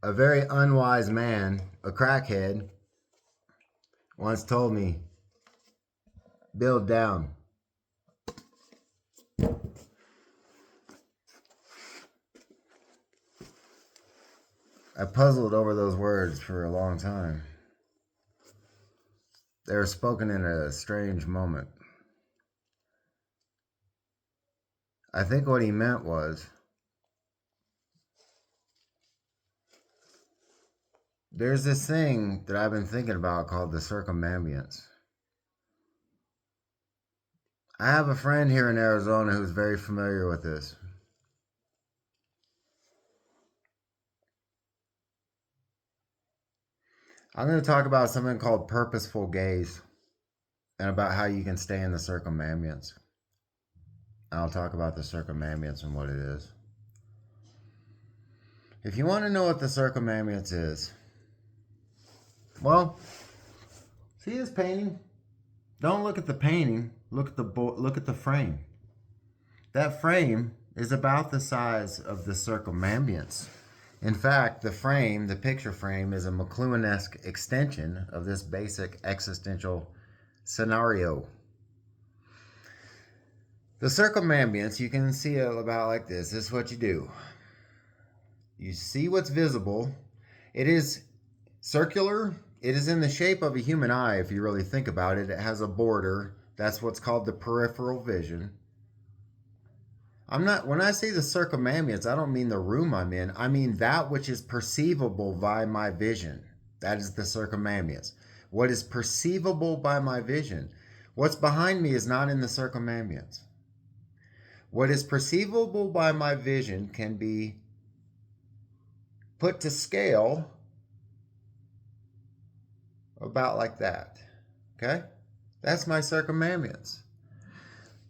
A very unwise man, a crackhead, once told me, build down. I puzzled over those words for a long time. They were spoken in a strange moment. I think what he meant was, there's this thing that I've been thinking about called the circumambience. I have a friend here in Arizona who's very familiar with this. I'm going to talk about something called purposeful gaze and about how you can stay in the circumambience. I'll talk about the circumambience and what it is. If you want to know what the circumambience is, well, see this painting? Don't look at the painting. Look at the frame. That frame is about the size of the circumambience. In fact, the frame, the picture frame, is a McLuhan-esque extension of this basic existential scenario. The circumambience, you can see it about like this. This is what you do. You see what's visible. It is circular. It is in the shape of a human eye, if you really think about it. It has a border. That's what's called the peripheral vision. When I say the circumambience, I don't mean the room I'm in. I mean that which is perceivable by my vision. That is the circumambience. What is perceivable by my vision. What's behind me is not in the circumambience. What is perceivable by my vision can be put to scale about like that. Okay? That's my circumambience.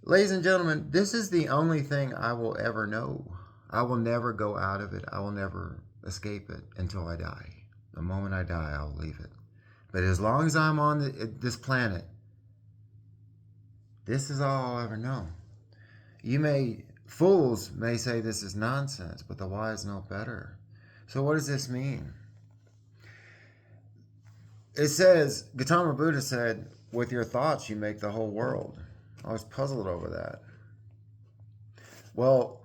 Ladies and gentlemen, this is the only thing I will ever know. I will never go out of it. I will never escape it until I die. The moment I die, I'll leave it. But as long as I'm on this planet, this is all I'll ever know. Fools may say this is nonsense, but the wise know better. So what does this mean? It says, Gautama Buddha said, with your thoughts you make the whole world. I was puzzled over that. Well,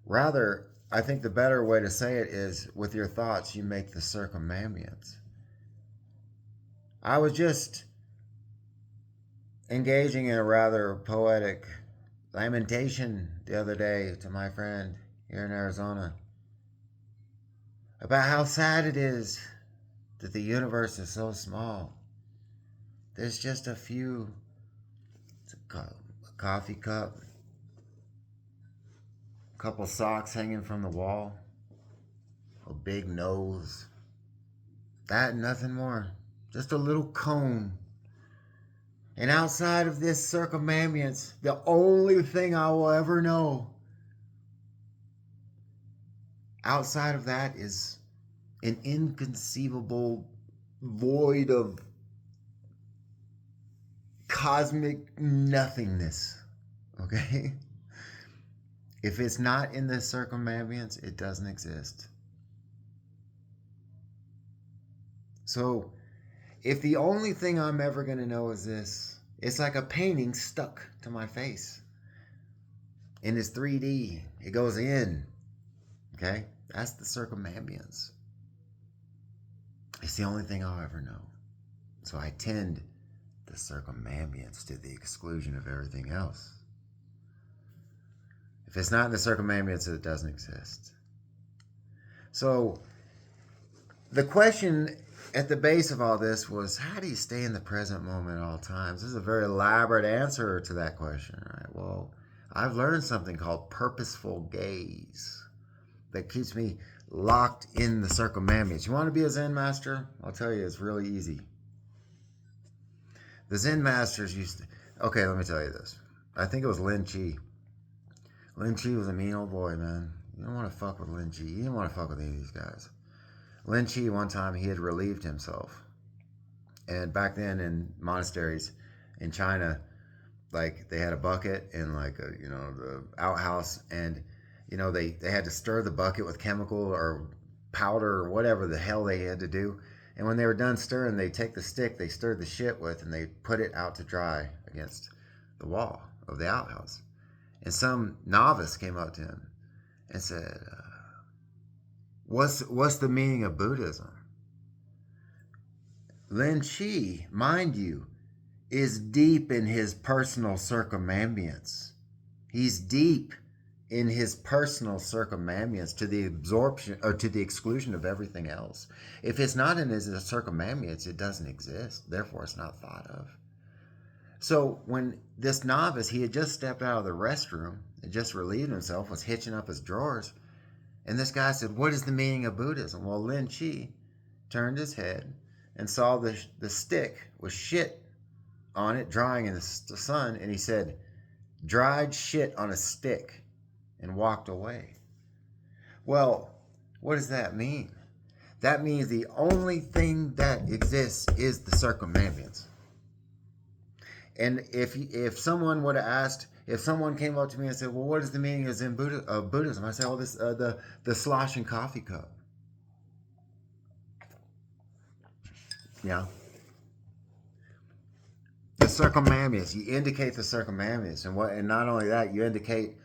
rather, I think the better way to say it is, with your thoughts you make the circumambience. I was just engaging in a rather poetic lamentation the other day to my friend here in Arizona about how sad it is that the universe is so small. There's just a few, a coffee cup, a couple socks hanging from the wall, a big nose, that and nothing more, just a little cone. And outside of this circumambience, the only thing I will ever know outside of that is an inconceivable void of cosmic nothingness. Okay? If it's not in the circumambience, it doesn't exist. So, if the only thing I'm ever going to know is this, it's like a painting stuck to my face. And it's 3D. It goes in. Okay? That's the circumambience. It's the only thing I'll ever know. So I tend the circumambience to the exclusion of everything else. If it's not in the circumambience, it doesn't exist. So the question at the base of all this was, how do you stay in the present moment at all times? This is a very elaborate answer to that question, right? Well, I've learned something called purposeful gaze that keeps me locked in the circumambience. You want to be a Zen master? I'll tell you, it's really easy. The Zen masters used to. Okay, let me tell you this. I think it was Lin Chi. Lin Chi was a mean old boy, man. You don't want to fuck with Lin Chi. You didn't want to fuck with any of these guys. Lin Chi, one time, he had relieved himself. And back then in monasteries in China, like they had a bucket in like a, the outhouse, and they had to stir the bucket with chemical or powder or whatever the hell they had to do. And when they were done stirring, they take the stick they stirred the shit with and they put it out to dry against the wall of the outhouse. And some novice came up to him and said, what's the meaning of Buddhism? Lin Chi, mind you, is deep in his personal circumambience. He's deep in his personal circumambience to the absorption or to the exclusion of everything else. If it's not in his circumambience, it doesn't exist. Therefore, it's not thought of. So when this novice, he had just stepped out of the restroom and just relieved himself, was hitching up his drawers, and this guy said, what is the meaning of Buddhism? Well, Lin Chi turned his head and saw the stick with shit on it drying in the sun, and he said, dried shit on a stick, and walked away. Well, what does that mean? That means the only thing that exists is the circumambience. And if someone would have asked, if someone came up to me and said, well, what is the meaning of Buddhism? I say, oh, this the sloshing coffee cup. Yeah. The circumambience. You indicate the circumambience, and not only that, you indicate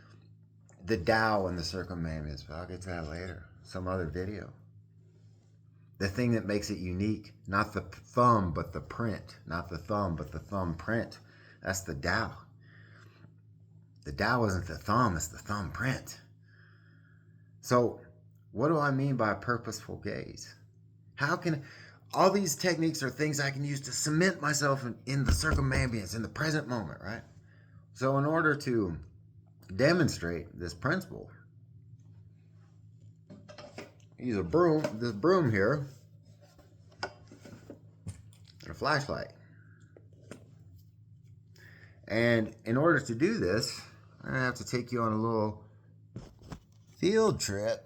the Tao and the circumambience. But I'll get to that later, some other video. The thing that makes it unique, not the thumb, but the print. Not the thumb, but the thumbprint. That's the Tao. The Tao isn't the thumb, it's the thumbprint. So, what do I mean by purposeful gaze? How can all these techniques are things I can use to cement myself in the circumambience, in the present moment, right? So, in order to demonstrate this principle, use this broom here, and a flashlight. And in order to do this, I'm going to have to take you on a little field trip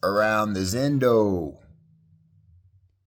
around the Zendo.